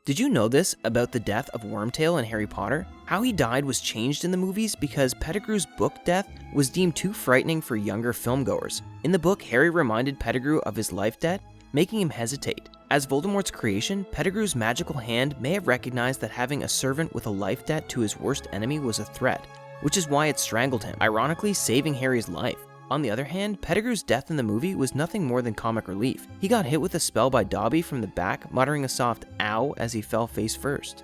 Did you know this about the death of Wormtail in Harry Potter? How he died was changed in the movies because Pettigrew's book death was deemed too frightening for younger filmgoers. In the book, Harry reminded Pettigrew of his life debt, making him hesitate. As Voldemort's creation, Pettigrew's magical hand may have recognized that having a servant with a life debt to his worst enemy was a threat, which is why it strangled him, ironically saving Harry's life. On the other hand, Pettigrew's death in the movie was nothing more than comic relief. He got hit with a spell by Dobby from the back, muttering a soft "ow" as he fell face first.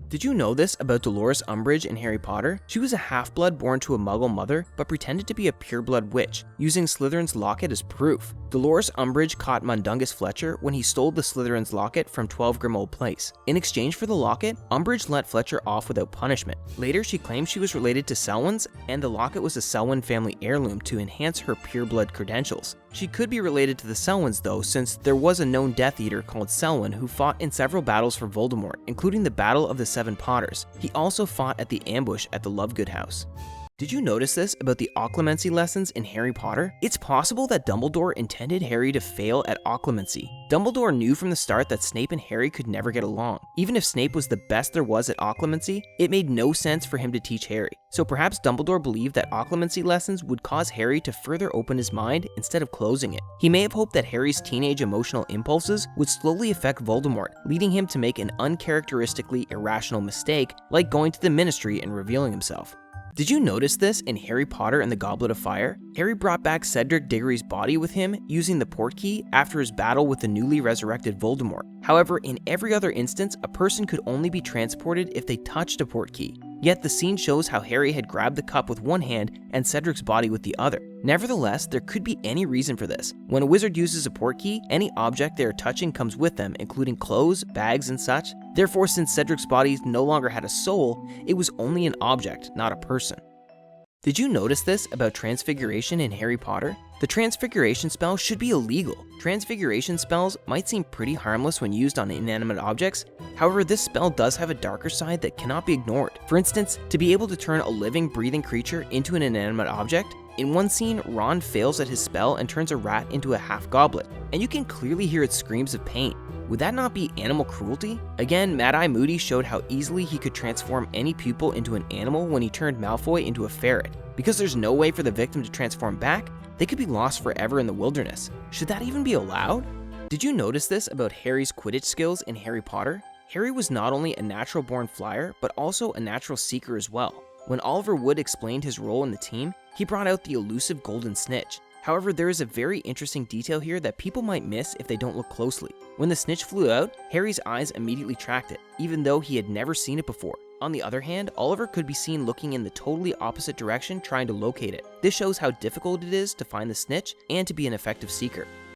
Did you know this about Dolores Umbridge in Harry Potter? She was a half-blood born to a muggle mother, but pretended to be a pureblood witch, using Slytherin's locket as proof. Dolores Umbridge caught Mundungus Fletcher when he stole the Slytherin's locket from 12 Grimmauld Place. In exchange for the locket, Umbridge let Fletcher off without punishment. Later, she claimed she was related to Selwyns, and the locket was a Selwyn family heirloom to enhance her pureblood credentials. She could be related to the Selwyns though, since there was a known Death Eater called Selwyn who fought in several battles for Voldemort, including the Battle of the Seven Potters. He also fought at the ambush at the Lovegood house. Did you notice this about the occlumency lessons in Harry Potter? It's possible that Dumbledore intended Harry to fail at occlumency. Dumbledore knew from the start that Snape and Harry could never get along. Even if Snape was the best there was at occlumency, it made no sense for him to teach Harry. So perhaps Dumbledore believed that occlumency lessons would cause Harry to further open his mind instead of closing it. He may have hoped that Harry's teenage emotional impulses would slowly affect Voldemort, leading him to make an uncharacteristically irrational mistake like going to the Ministry and revealing himself. Did you notice this in Harry Potter and the Goblet of Fire? Harry brought back Cedric Diggory's body with him using the Portkey after his battle with the newly resurrected Voldemort. However, in every other instance, a person could only be transported if they touched a Portkey. Yet the scene shows how Harry had grabbed the cup with one hand and Cedric's body with the other. Nevertheless, there could be any reason for this. When a wizard uses a Portkey, any object they are touching comes with them, including clothes, bags, and such. Therefore, since Cedric's body no longer had a soul, it was only an object, not a person. Did you notice this about Transfiguration in Harry Potter? The Transfiguration spell should be illegal. Transfiguration spells might seem pretty harmless when used on inanimate objects. However, this spell does have a darker side that cannot be ignored. For instance, to be able to turn a living, breathing creature into an inanimate object, in one scene, Ron fails at his spell and turns a rat into a half-goblet, and you can clearly hear its screams of pain. Would that not be animal cruelty? Again, Mad-Eye Moody showed how easily he could transform any pupil into an animal when he turned Malfoy into a ferret. Because there's no way for the victim to transform back, they could be lost forever in the wilderness. Should that even be allowed? Did you notice this about Harry's Quidditch skills in Harry Potter? Harry was not only a natural-born flyer, but also a natural seeker as well. When Oliver Wood explained his role in the team, he brought out the elusive golden snitch. However, there is a very interesting detail here that people might miss if they don't look closely. When the snitch flew out, Harry's eyes immediately tracked it, even though he had never seen it before. On the other hand, Oliver could be seen looking in the totally opposite direction trying to locate it. This shows how difficult it is to find the snitch and to be an effective seeker.